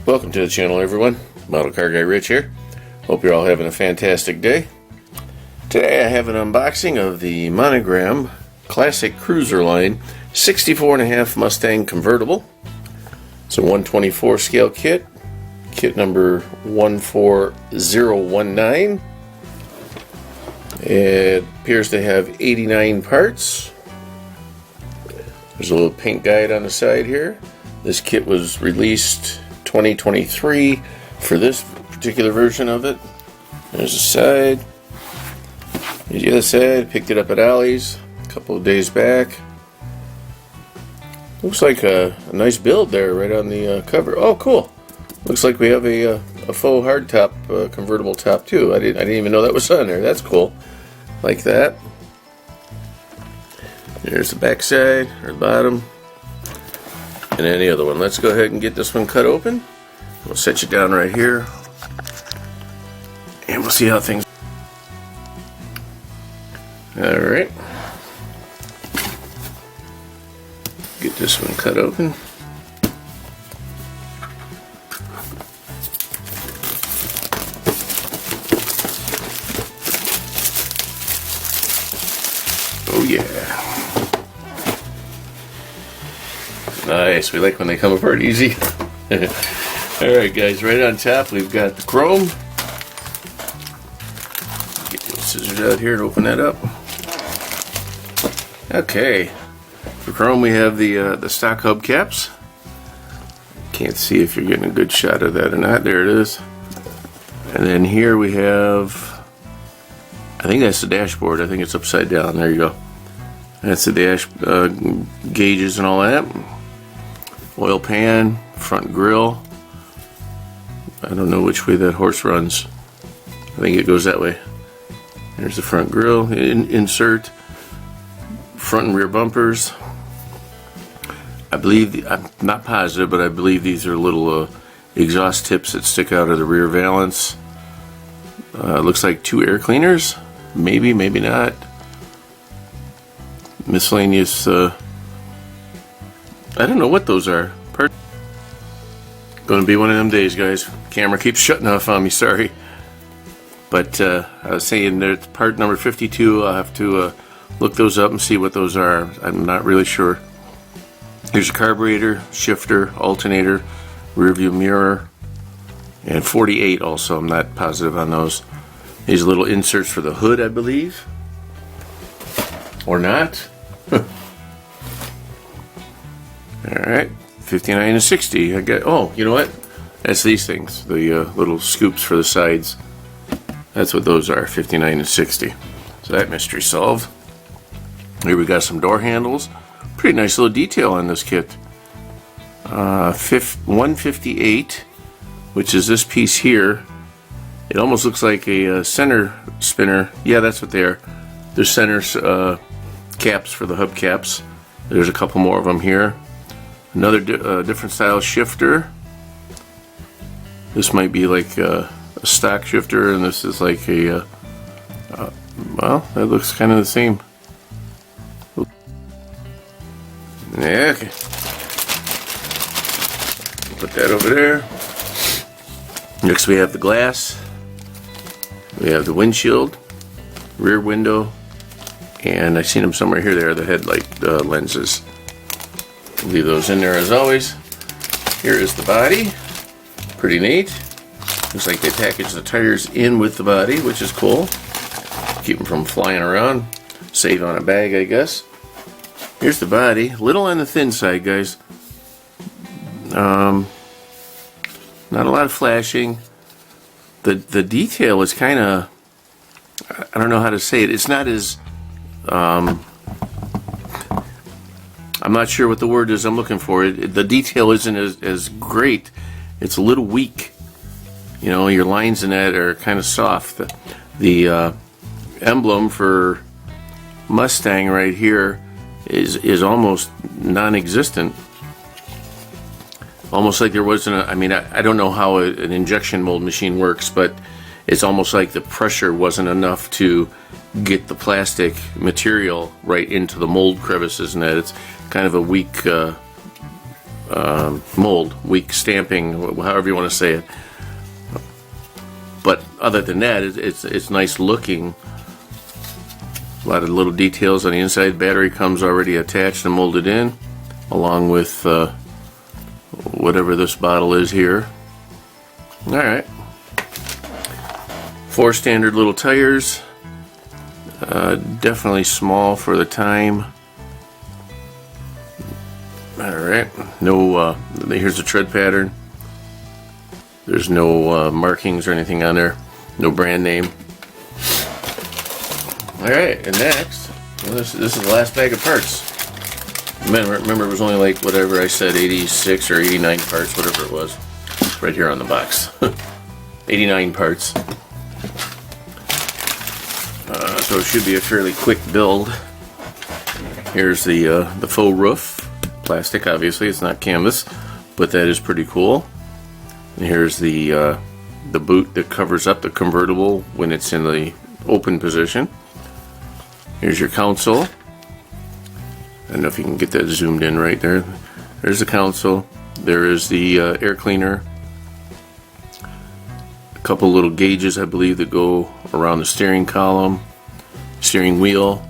Welcome to the channel, everyone. Model Car Guy Rich here. Hope you're all having a fantastic day. Today I have an unboxing of the Monogram Classic Cruiser Line 64.5 Mustang convertible. It's a 124 scale kit. Kit number 14019. It appears to have 89 parts. There's a little paint guide on the side here. This kit was released 2023 for this particular version of it. There's the side. There's the other side. Picked it up at Ollie's a couple of days back. Looks like a nice build there right on the cover. Oh, cool. Looks like we have a faux hardtop convertible top too. I didn't even know that was on there. That's cool. Like that. There's the back side or the bottom. And then the other one. Let's go ahead and get this one cut open. We'll set you down right here. And we'll see how things. Alright. Get this one cut open. Oh yeah. Nice, we like when they come apart easy. Alright guys, right on top we've got the chrome. Get the scissors out here to open that up. Okay, for chrome we have the stock hubcaps. Can't see if you're getting a good shot of that or not. There it is. And then here we have, I think that's the dashboard. I think it's upside down. There you go. That's the dash gauges and all that. Oil pan, front grille. I don't know which way that horse runs. I think it goes that way. There's the front grille insert. Front and rear bumpers. I believe, I'm not positive, but I believe these are little exhaust tips that stick out of the rear valance. Looks like 2 air cleaners. Maybe, maybe not. Miscellaneous, I don't know what those are. Gonna be one of them days, guys. Camera keeps shutting off on me, sorry. But I was saying there's part number 52. I'll have to look those up and see what those are. I'm not really sure. Here's a carburetor, shifter, alternator, rear view mirror, and 48 also. I'm not positive on those. These little inserts for the hood, I believe. Or not. Alright, 59 and 60. I got, oh, you know what? That's these things, the little scoops for the sides. That's what those are, 59 and 60. So that mystery solved. Here we got some door handles. Pretty nice little detail on this kit. 158, which is this piece here. It almost looks like a center spinner. Yeah, that's what they are. They're center caps for the hubcaps. There's a couple more of them here. Another different style shifter. This might be like a stock shifter, and this is like a well, that looks kind of the same. Yeah, okay. Put that over there. Next we have the glass. We have the windshield, rear window, and I've seen them somewhere here. There are the headlight lenses. Leave those in there as always. Here is the body. Pretty neat. Looks like they package the tires in with the body, which is cool. Keep them from flying around. Save on a bag, I guess. Here's the body. Little on the thin side, guys. Not a lot of flashing. The detail is kind of, I don't know how to say it. It's not as I'm not sure what the word is I'm looking for. The detail isn't as great. It's a little weak. You know, your lines in that are kind of soft. The emblem for Mustang right here is almost non-existent. Almost like there wasn't a, I mean, I don't know how an injection mold machine works, but it's almost like the pressure wasn't enough to get the plastic material right into the mold crevices, and that it's kind of a weak mold, weak stamping, however you want to say it. But other than that, it's nice looking. A lot of little details on the inside. Battery comes already attached and molded in, along with whatever this bottle is here. Alright. 4 standard little tires. Definitely small for the time. Alright. No, here's the tread pattern. There's no markings or anything on there. No brand name. Alright, and next, well, this is the last bag of parts. Remember, it was only like whatever I said, 86 or 89 parts, whatever it was. Right here on the box. 89 parts. So it should be a fairly quick build. Here's the faux roof. Plastic, obviously, it's not canvas, but that is pretty cool. And here's the boot that covers up the convertible when it's in the open position. Here's your console. I don't know if you can get that zoomed in right there. There's the console. There is the air cleaner. A couple little gauges, I believe, that go around the steering column. Steering wheel.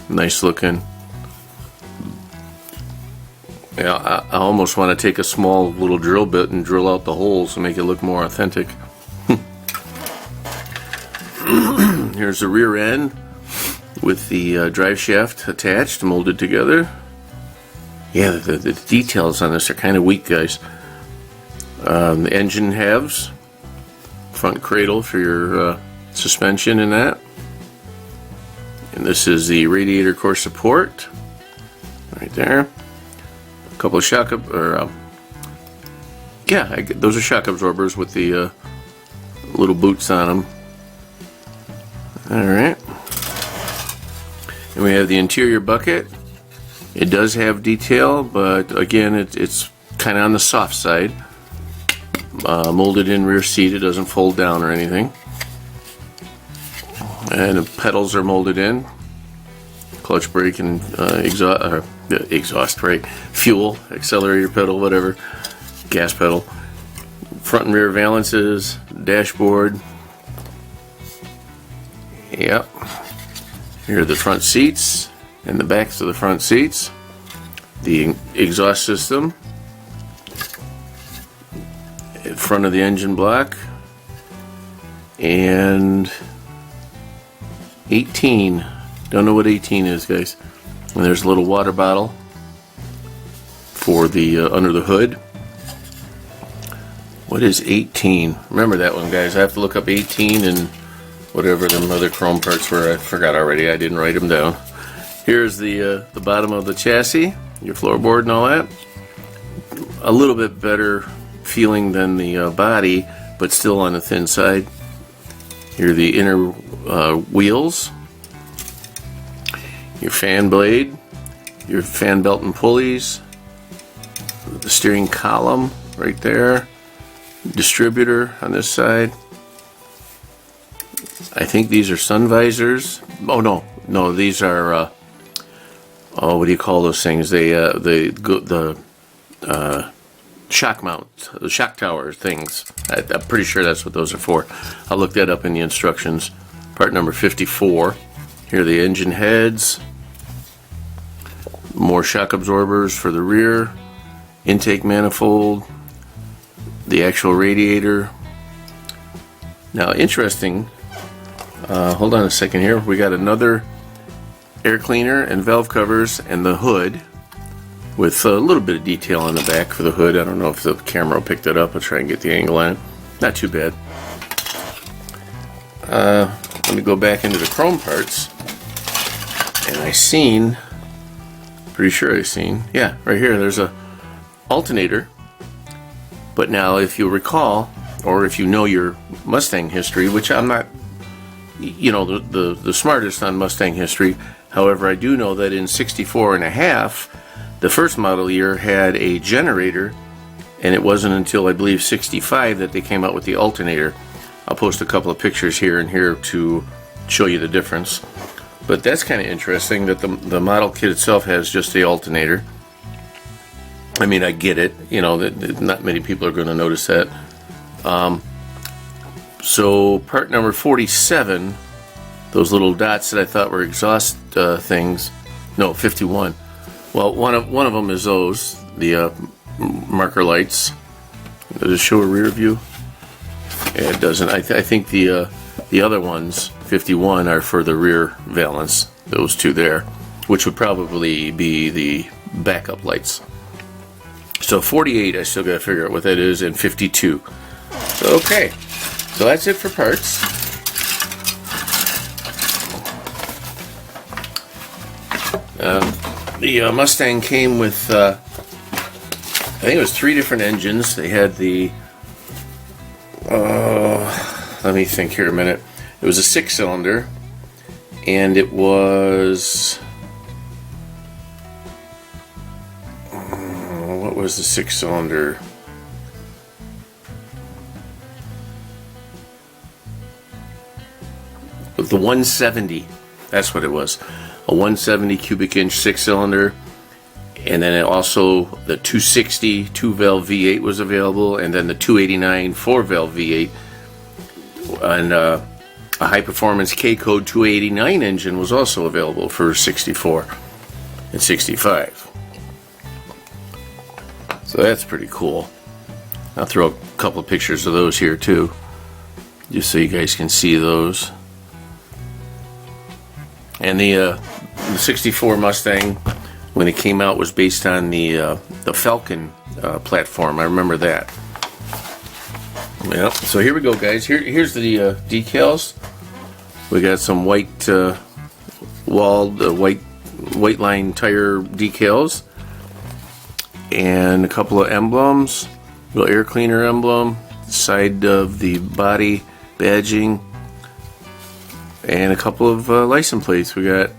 Nice looking. Yeah, I almost want to take a small little drill bit and drill out the holes and make it look more authentic. Here's the rear end with the drive shaft attached, molded together. Yeah, the details on this are kind of weak, guys. The engine halves, front cradle for your suspension and that. And this is the radiator core support, right there. A couple of shock those are shock absorbers with the little boots on them. All right. And we have the interior bucket. It does have detail, but again, it's kind of on the soft side. Molded in rear seat, it doesn't fold down or anything. And the pedals are molded in. Clutch brake and exhaust brake, fuel, accelerator pedal, whatever, gas pedal. Front and rear valances, dashboard. Yep. Here are the front seats and the backs of the front seats. The exhaust system. In front of the engine block. And 18. Don't know what 18 is, guys. And there's a little water bottle for the under the hood. What is 18? Remember that one, guys. I have to look up 18 and whatever them other chrome parts were. I forgot already. I didn't write them down. Here's the bottom of the chassis, your floorboard and all that. A little bit better feeling than the body, but still on the thin side. Here are the inner wheels, your fan blade, your fan belt and pulleys, the steering column right there, distributor on this side. I think these are sun visors. Oh no, these are what do you call those things? The shock mount, the shock tower things. I'm pretty sure that's what those are for. I'll look that up in the instructions. Part number 54. Here are the engine heads. More shock absorbers for the rear. Intake manifold. The actual radiator. Now, interesting. Hold on a second here. We got another air cleaner and valve covers and the hood with a little bit of detail on the back for the hood. I don't know if the camera will pick that up. I'll try and get the angle on it. Not too bad. Let me go back into the chrome parts. And pretty sure I seen, yeah, right here, there's a alternator. But now, if you recall, or if you know your Mustang history, which I'm not, the smartest on Mustang history. However, I do know that in 64 and a half, the first model year had a generator, and it wasn't until I believe 65 that they came out with the alternator. I'll post a couple of pictures here and here to show you the difference. But that's kind of interesting that the model kit itself has just the alternator. I mean, I get it, you know, that not many people are going to notice that. So part number 47, those little dots that I thought were exhaust things, no, 51. Well, one of them is those, the marker lights. Does it show a rear view? Yeah, it doesn't. I think the other ones, 51, are for the rear valance. Those two there, which would probably be the backup lights. So 48, I still got to figure out what that is, and 52. So, okay, so that's it for parts. The Mustang came with, I think it was 3 different engines. They had the, let me think here a minute. It was a 6-cylinder, and it was, what was the 6-cylinder? The 170, that's what it was. A 170 cubic inch 6-cylinder, and then also the 260 2-valve V8 was available, and then the 289 4-valve V8, and a high performance K-Code 289 engine was also available for 64 and 65. So that's pretty cool. I'll throw a couple of pictures of those here too, just so you guys can see those. And the 64 Mustang, when it came out, was based on the Falcon platform. I remember that. Yeah. So here we go, guys. Here's the decals. We got some white walled, white line tire decals, and a couple of emblems. Little air cleaner emblem, side of the body badging, and a couple of license plates. We got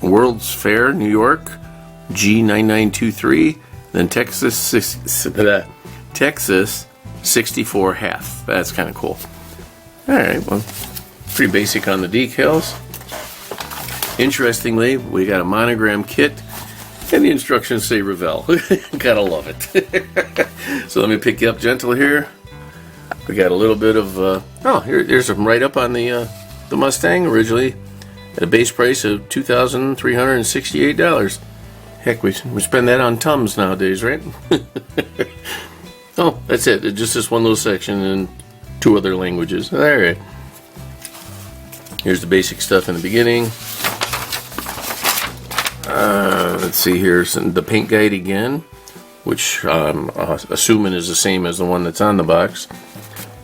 World's Fair, New York, G9923, then Texas 64 half. That's kind of cool. Alright, well, pretty basic on the decals. Interestingly, we got a Monogram kit, and the instructions say Revell. Gotta love it. So let me pick you up gentle here. We got a little bit of, here's some write-up on the Mustang, originally at a base price of $2,368. Heck, we spend that on Tums nowadays, right? Oh, that's it. It's just this one little section in 2 other languages. Alright. Here's the basic stuff in the beginning. Let's see here, the paint guide again, which I'm assuming is the same as the one that's on the box.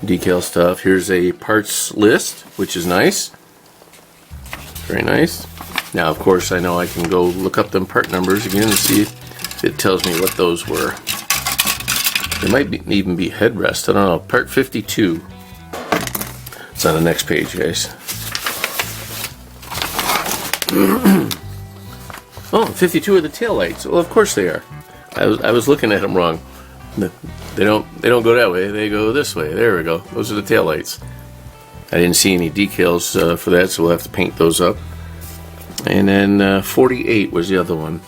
Decal stuff. Here's a parts list, which is nice. Very nice. Now, of course, I know I can go look up them part numbers again and see if it tells me what those were. There might even be headrest. I don't know. Part 52. It's on the next page, guys. Oh, 52 are the taillights. Well, of course they are. I was looking at them wrong. They don't go that way. They go this way. There we go. Those are the taillights. I didn't see any decals for that, so we'll have to paint those up. And then 48 was the other one.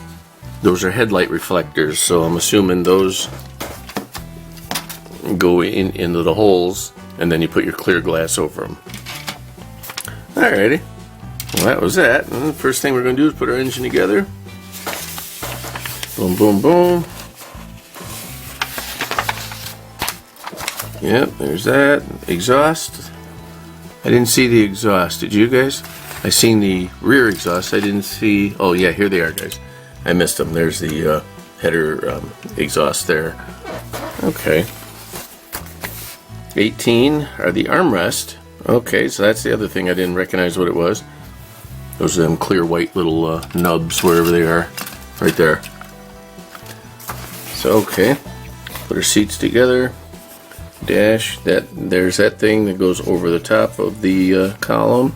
Those are headlight reflectors, so I'm assuming those go into the holes, and then you put your clear glass over them. Alrighty. Well, that was that. And the first thing we're going to do is put our engine together. Boom, boom, boom. Yep, there's that. Exhaust. I didn't see the exhaust. Did you guys? I seen the rear exhaust. I didn't see. Oh yeah, here they are, guys. I missed them. There's the header exhaust there. Okay. 18 are the armrest. Okay, so that's the other thing I didn't recognize what it was. Those are them clear white little nubs, wherever they are, right there. So okay, put our seats together. Dash, there's that thing that goes over the top of the column.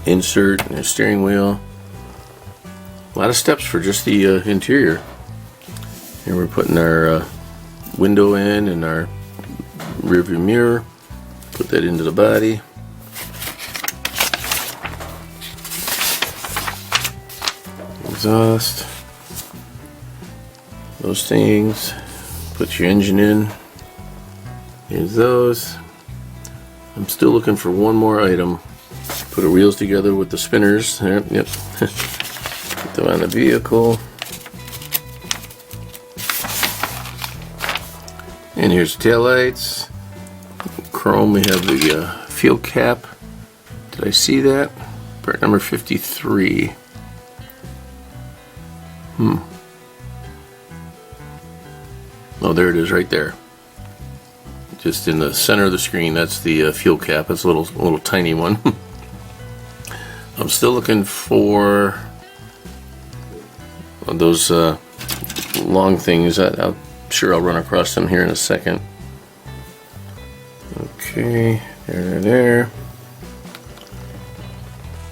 Insert and a steering wheel. A lot of steps for just the interior. And we're putting our window in and our rear view mirror. Put that into the body. Exhaust. those things. Put your engine in. Here's those. I'm still looking for one more item. Put our wheels together with the spinners. There, yep. Put them on the vehicle. And here's the taillights. Chrome, we have the fuel cap. Did I see that? Part number 53. Oh, there it is right there. Just in the center of the screen, that's the fuel cap. It's a little tiny one. I'm still looking for those long things. I'm sure I'll run across them here in a second. Okay, there.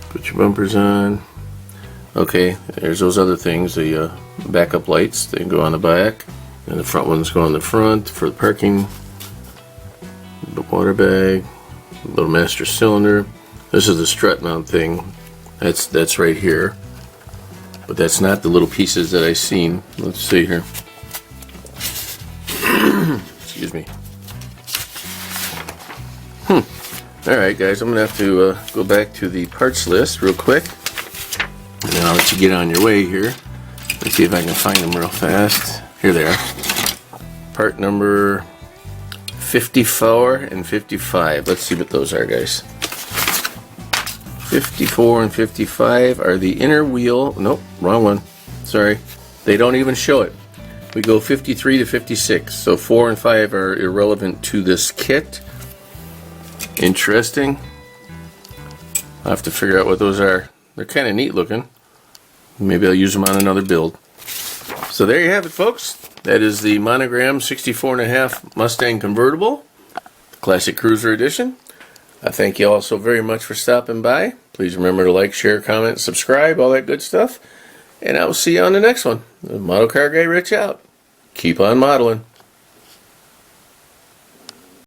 Put your bumpers on. Okay, there's those other things, the backup lights. They go on the back, and the front ones go on the front for the parking. The water bag, little master cylinder. This is the strut mount thing. That's right here, but that's not the little pieces that I seen. Let's see here. Excuse me. Alright guys, I'm gonna have to go back to the parts list real quick, and then I'll let you get on your way here. Let's see if I can find them real fast. Here they are. Part number 54 and 55. Let's see what those are, guys. 54 and 55 are the inner wheel. Nope, wrong one. Sorry. They don't even show it. We go 53 to 56. So 4 and 5 are irrelevant to this kit. Interesting. I'll have to figure out what those are. They're kind of neat looking. Maybe I'll use them on another build. So there you have it, folks. That is the Monogram 64.5 Mustang convertible, Classic Cruiser Edition. I thank you all so very much for stopping by. Please remember to like, share, comment, subscribe, all that good stuff. And I will see you on the next one. The Model Car Guy Rich out. Keep on modeling.